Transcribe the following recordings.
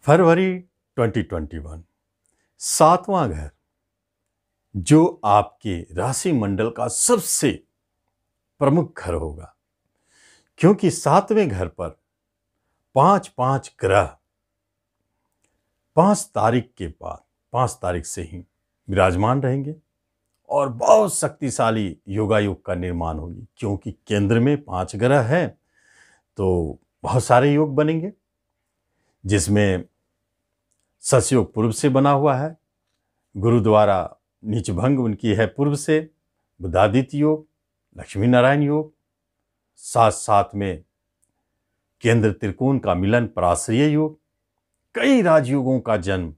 फरवरी 2021 सातवां घर जो आपके राशि मंडल का सबसे प्रमुख घर होगा, क्योंकि सातवें घर पर पांच पांच ग्रह 5 तारीख के बाद 5 तारीख से ही विराजमान रहेंगे और बहुत शक्तिशाली योगायोग का निर्माण होगी। क्योंकि केंद्र में 5 ग्रह हैं तो बहुत सारे योग बनेंगे, जिसमें ससयोग पूर्व से बना हुआ है, गुरु द्वारा नीच भंग उनकी है पूर्व से, बुधादित्य योग, लक्ष्मी नारायण योग, साथ साथ में केंद्र त्रिकोण का मिलन पराश्रय योग, कई राजयोगों का जन्म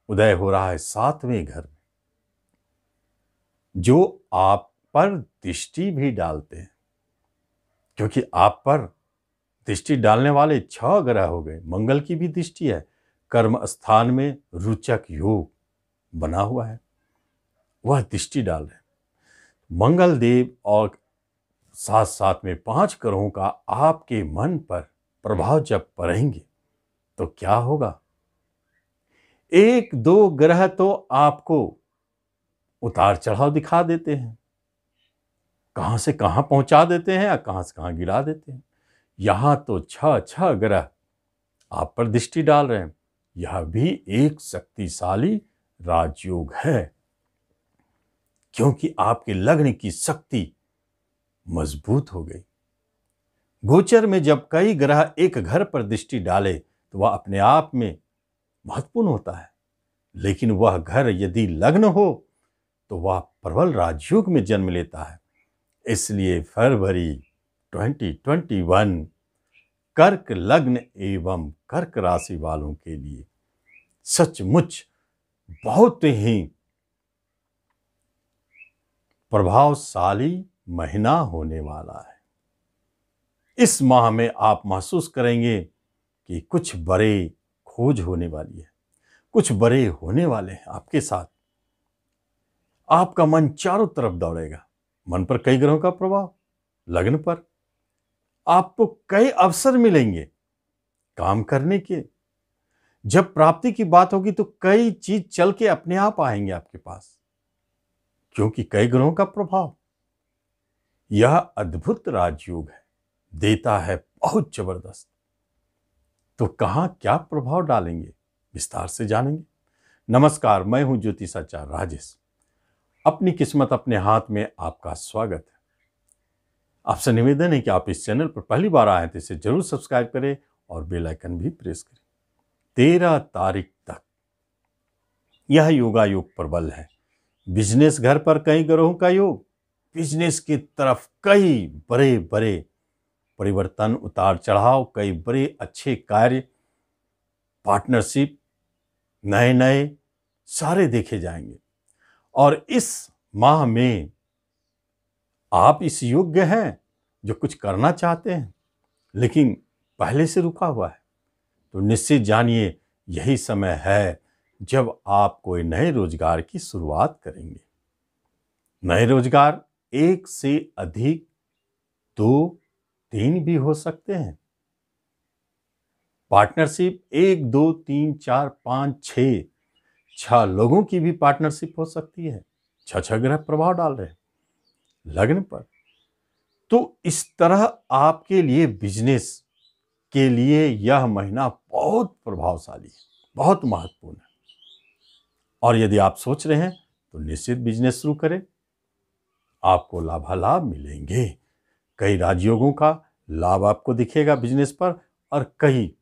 उदय हो रहा है सातवें घर में, जो आप पर दृष्टि भी डालते हैं। क्योंकि आप पर दृष्टि डालने वाले 6 ग्रह हो गए। मंगल की भी दृष्टि है, कर्म स्थान में रोचक योग बना हुआ है, वह दृष्टि डाल रहे हैं। मंगल देव और साथ साथ में 5 ग्रहों का आपके मन पर प्रभाव जब पड़ेंगे तो क्या होगा? 1-2 ग्रह तो आपको उतार चढ़ाव दिखा देते हैं, कहां से कहां पहुंचा देते हैं या कहां से कहां गिरा देते हैं। यहां तो 6 ग्रह आप पर दृष्टि डाल रहे हैं। यह भी एक शक्तिशाली राजयोग है, क्योंकि आपके लग्न की शक्ति मजबूत हो गई। गोचर में जब कई ग्रह एक घर पर दृष्टि डाले तो वह अपने आप में महत्वपूर्ण होता है, लेकिन वह घर यदि लग्न हो तो वह प्रबल राजयोग में जन्म लेता है। इसलिए फरवरी 2021 कर्क लग्न एवं कर्क राशि वालों के लिए सचमुच बहुत ही प्रभावशाली महीना होने वाला है। इस माह में आप महसूस करेंगे कि कुछ बड़े खोज होने वाली है, कुछ बड़े होने वाले हैं आपके साथ। आपका मन चारों तरफ दौड़ेगा। मन पर कई ग्रहों का प्रभाव, लग्न पर आपको कई अवसर मिलेंगे काम करने के। जब प्राप्ति की बात होगी तो कई चीज चल के अपने आप आएंगे आपके पास, क्योंकि कई ग्रहों का प्रभाव। यह अद्भुत राजयोग है, देता है बहुत जबरदस्त। तो कहां क्या प्रभाव डालेंगे, विस्तार से जानेंगे। नमस्कार, मैं हूं ज्योतिषाचार्य राजेश। अपनी किस्मत अपने हाथ में आपका स्वागत है। आपसे निवेदन है कि आप इस चैनल पर पहली बार आए तो इसे जरूर सब्सक्राइब करें और बेल आइकन भी प्रेस करें। 13 तारीख तक यह योगायोग प्रबल है। बिजनेस घर पर कई ग्रहों का योग, बिजनेस की तरफ कई बड़े बड़े परिवर्तन, उतार चढ़ाव, कई बड़े अच्छे कार्य, पार्टनरशिप, नए नए सारे देखे जाएंगे। और इस माह में आप इस योग्य हैं जो कुछ करना चाहते हैं लेकिन पहले से रुका हुआ है, तो निश्चित जानिए यही समय है जब आप कोई नए रोजगार की शुरुआत करेंगे। नए रोजगार एक से अधिक 2-3 भी हो सकते हैं। पार्टनरशिप 1-2-3-4-5-6 6 लोगों की भी पार्टनरशिप हो सकती है। 6 ग्रह प्रभाव डाल रहे हैं लग्न पर। तो इस तरह आपके लिए बिजनेस के लिए यह महीना बहुत प्रभावशाली है, बहुत महत्वपूर्ण है। और यदि आप सोच रहे हैं तो निश्चित बिजनेस शुरू करें, आपको लाभालाभ मिलेंगे। कई राजयोगों का लाभ आपको दिखेगा बिजनेस पर, और कई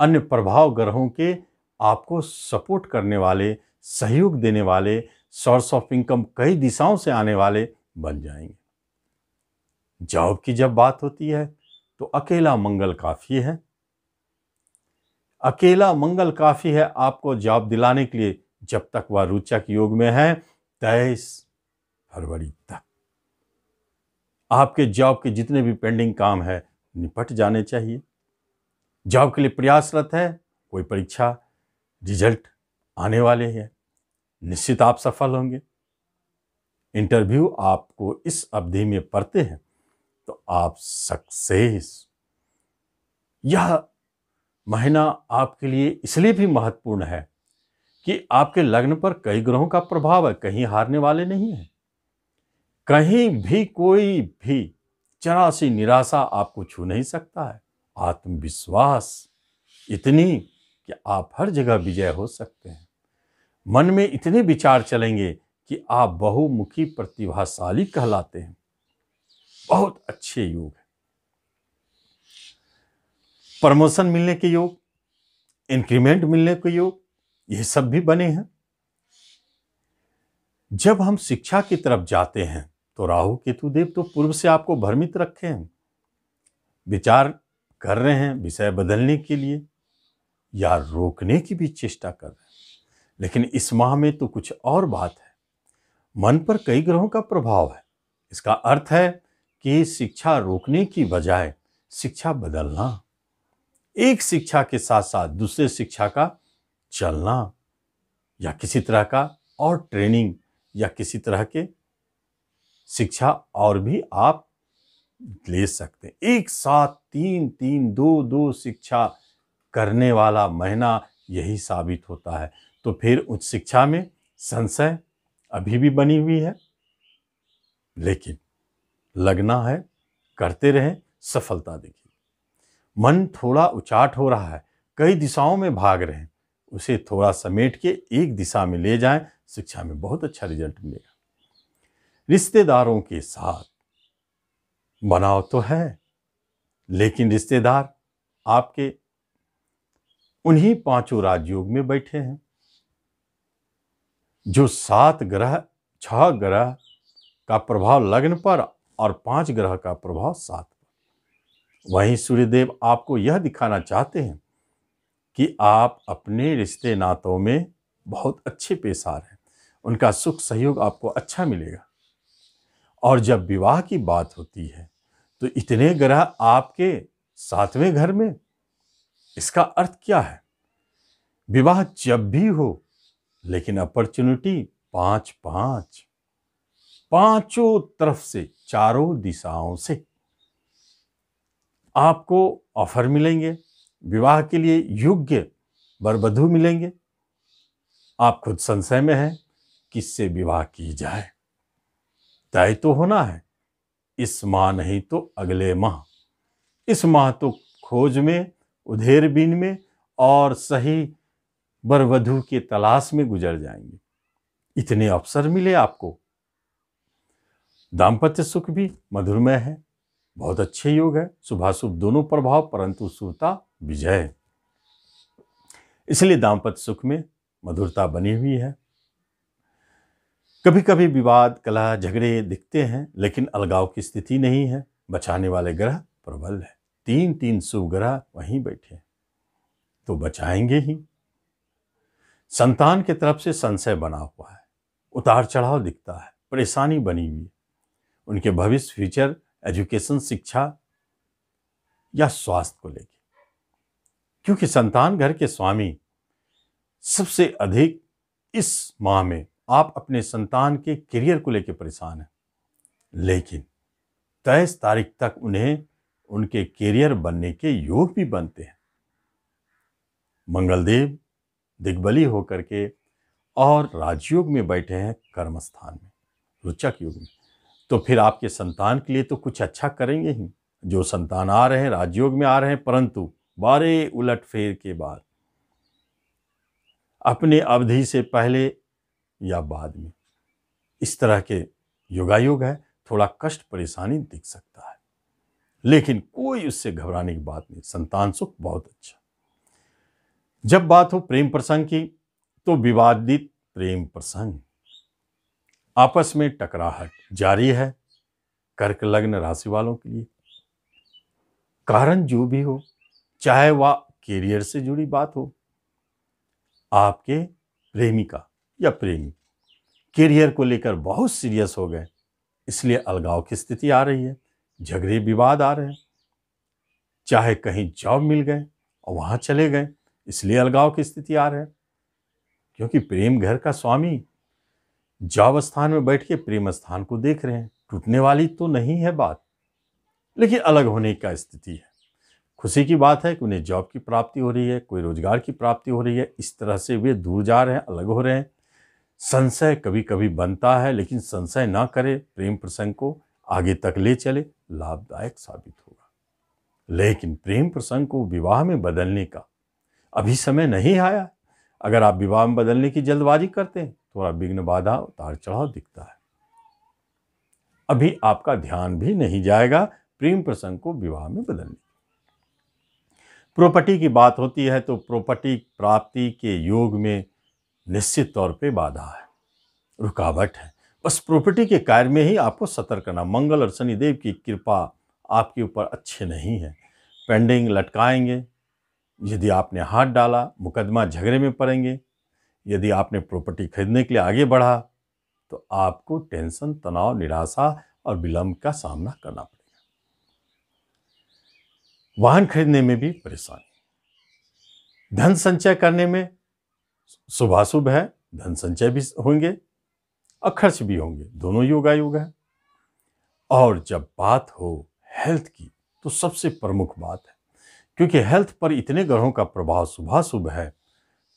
अन्य प्रभाव ग्रहों के आपको सपोर्ट करने वाले, सहयोग देने वाले, सोर्स ऑफ इनकम कई दिशाओं से आने वाले बन जाएंगे। जॉब की जब बात होती है तो अकेला मंगल काफी है। अकेला मंगल काफी है आपको जॉब दिलाने के लिए, जब तक वह रोचक योग में है। 23 फरवरी तक आपके जॉब के जितने भी पेंडिंग काम है निपट जाने चाहिए। जॉब के लिए प्रयासरत है, कोई परीक्षा रिजल्ट आने वाले हैं, निश्चित आप सफल होंगे। इंटरव्यू आपको इस अवधि में पढ़ते हैं तो आप सक्सेस, यह महीना आपके लिए इसलिए भी महत्वपूर्ण है कि आपके लग्न पर कई ग्रहों का प्रभाव है, कहीं हारने वाले नहीं है। कहीं भी कोई भी जरा सी निराशा आपको छू नहीं सकता है। आत्मविश्वास इतनी कि आप हर जगह विजय हो सकते हैं। मन में इतने विचार चलेंगे कि आप बहुमुखी प्रतिभाशाली कहलाते हैं। बहुत अच्छे योग है। प्रमोशन मिलने के योग, इंक्रीमेंट मिलने के योग, ये सब भी बने हैं। जब हम शिक्षा की तरफ जाते हैं तो राहु केतु देव तो पूर्व से आपको भ्रमित रखे हैं, विचार कर रहे हैं विषय बदलने के लिए या रोकने की भी चेष्टा कर रहे हैं। लेकिन इस माह में तो कुछ और बात है। मन पर कई ग्रहों का प्रभाव है। इसका अर्थ है कि शिक्षा रोकने की बजाय शिक्षा बदलना, एक शिक्षा के साथ साथ दूसरे शिक्षा का चलना, या किसी तरह का और ट्रेनिंग या किसी तरह के शिक्षा और भी आप ले सकते हैं। एक साथ 3-3, 2-2 शिक्षा करने वाला महीना यही साबित होता है। तो फिर उच्च शिक्षा में संशय अभी भी बनी हुई है, लेकिन लगना है, करते रहें, सफलता देखिए। मन थोड़ा उचाट हो रहा है, कई दिशाओं में भाग रहे हैं, उसे थोड़ा समेट के एक दिशा में ले जाएं, शिक्षा में बहुत अच्छा रिजल्ट मिलेगा। रिश्तेदारों के साथ बनाव तो है, लेकिन रिश्तेदार आपके उन्हीं 5 राजयोग में बैठे हैं जो 7 ग्रह, 6 ग्रह का प्रभाव लग्न पर और 5 ग्रह का प्रभाव 7 पर। वहीं सूर्यदेव आपको यह दिखाना चाहते हैं कि आप अपने रिश्ते नातों में बहुत अच्छे पेश आ रहे हैं, उनका सुख सहयोग आपको अच्छा मिलेगा। और जब विवाह की बात होती है तो इतने ग्रह आपके 7वें घर में, इसका अर्थ क्या है? विवाह जब भी हो, लेकिन अपॉर्चुनिटी 5-5, पांचों तरफ से, चारों दिशाओं से आपको ऑफर मिलेंगे, विवाह के लिए योग्य वर वधू मिलेंगे। आप खुद संशय में हैं किससे विवाह की जाए। तय तो होना है, इस माह नहीं तो अगले माह। इस माह तो खोज में, उधेड़बीन में और सही वर वधू के तलाश में गुजर जाएंगे। इतने अवसर मिले आपको। दाम्पत्य सुख भी मधुरमय है, बहुत अच्छे योग है, शुभाशुभ दोनों प्रभाव, परंतु शुभता विजय। इसलिए दाम्पत्य सुख में मधुरता बनी हुई है। कभी कभी विवाद, कलह, झगड़े दिखते हैं, लेकिन अलगाव की स्थिति नहीं है। बचाने वाले ग्रह प्रबल है, 3-3 शुभ ग्रह वहीं बैठे हैं, तो बचाएंगे ही। संतान की तरफ से संशय बना हुआ है, उतार चढ़ाव दिखता है, परेशानी बनी हुई है। उनके भविष्य, फ्यूचर, एजुकेशन, शिक्षा या स्वास्थ्य को लेकर, क्योंकि संतान घर के स्वामी सबसे अधिक इस माह में आप अपने संतान के करियर को लेकर परेशान हैं, लेकिन 23 तारीख तक उन्हें उनके करियर बनने के योग भी बनते हैं। मंगलदेव दिग्बली होकर के और राजयोग में बैठे हैं कर्म स्थान में, रोचक योग में। तो फिर आपके संतान के लिए तो कुछ अच्छा करेंगे ही। जो संतान आ रहे हैं, राजयोग में आ रहे हैं, परंतु बारे उलट फेर के बाद, अपने अवधि से पहले या बाद में, इस तरह के योगायोग है। थोड़ा कष्ट, परेशानी दिख सकता है, लेकिन कोई उससे घबराने की बात नहीं। संतान सुख बहुत अच्छा। जब बात हो प्रेम प्रसंग की, तो विवादित प्रेम प्रसंग, आपस में टकराहट जारी है कर्क लग्न राशि वालों के लिए। कारण जो भी हो, चाहे वह कैरियर से जुड़ी बात हो, आपके प्रेमिका या प्रेमी कैरियर को लेकर बहुत सीरियस हो गए, इसलिए अलगाव की स्थिति आ रही है, झगड़े विवाद आ रहे हैं। चाहे कहीं जॉब मिल गए और वहां चले गए, इसलिए अलगाव की स्थिति आ रही है, क्योंकि प्रेम घर का स्वामी जॉब स्थान में बैठ के प्रेम स्थान को देख रहे हैं। टूटने वाली तो नहीं है बात, लेकिन अलग होने का स्थिति है। खुशी की बात है कि उन्हें जॉब की प्राप्ति हो रही है, कोई रोजगार की प्राप्ति हो रही है। इस तरह से वे दूर जा रहे हैं, अलग हो रहे हैं। संशय कभी कभी बनता है, लेकिन संशय ना करे, प्रेम प्रसंग को आगे तक ले चले, लाभदायक साबित होगा। लेकिन प्रेम प्रसंग को विवाह में बदलने का अभी समय नहीं आया। अगर आप विवाह में बदलने की जल्दबाजी करते हैं, थोड़ा विघ्न, बाधा, उतार चढ़ाव दिखता है। अभी आपका ध्यान भी नहीं जाएगा प्रेम प्रसंग को विवाह में बदलने। प्रॉपर्टी की बात होती है तो प्रॉपर्टी प्राप्ति के योग में निश्चित तौर पे बाधा है, रुकावट है। बस प्रॉपर्टी के कार्य में ही आपको सतर्क करना। मंगल और शनिदेव की कृपा आपके ऊपर अच्छे नहीं है। पेंडिंग लटकाएंगे। यदि आपने हाथ डाला, मुकदमा झगड़े में पड़ेंगे। यदि आपने प्रॉपर्टी खरीदने के लिए आगे बढ़ा तो आपको टेंशन, तनाव, निराशा और विलंब का सामना करना पड़ेगा। वाहन खरीदने में भी परेशानी। धन संचय करने में शुभाशुभ है, धन संचय भी होंगे और खर्च भी होंगे, दोनों योगायोग है। और जब बात हो हेल्थ की तो सबसे प्रमुख बात है, क्योंकि हेल्थ पर इतने ग्रहों का प्रभाव शुभाशुभ है,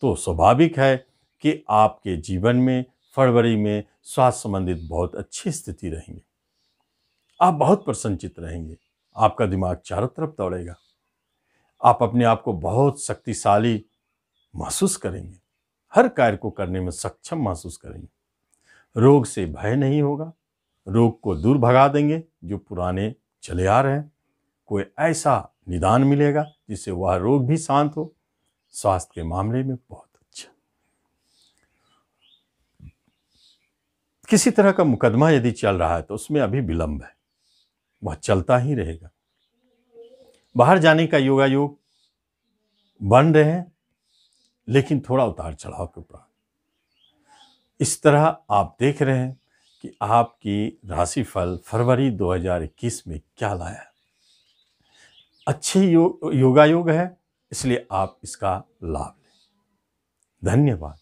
तो स्वाभाविक है कि आपके जीवन में फरवरी में स्वास्थ्य संबंधित बहुत अच्छी स्थिति रहेंगी। आप बहुत प्रसन्नचित रहेंगे। आपका दिमाग चारों तरफ दौड़ेगा। आप अपने आप को बहुत शक्तिशाली महसूस करेंगे। हर कार्य को करने में सक्षम महसूस करेंगे। रोग से भय नहीं होगा। रोग को दूर भगा देंगे जो पुराने चले आ रहे हैं। कोई ऐसा निदान मिलेगा जिससे वह रोग भी शांत हो। स्वास्थ्य के मामले में बहुत अच्छा। किसी तरह का मुकदमा यदि चल रहा है तो उसमें अभी विलंब है, वह चलता ही रहेगा। बाहर जाने का योगायोग बन रहे हैं, लेकिन थोड़ा उतार चढ़ाव के ऊपर। इस तरह आप देख रहे हैं कि आपकी राशिफल फरवरी 2021 में क्या लाया है। अच्छे योगायोग है, इसलिए आप इसका लाभ लें। धन्यवाद।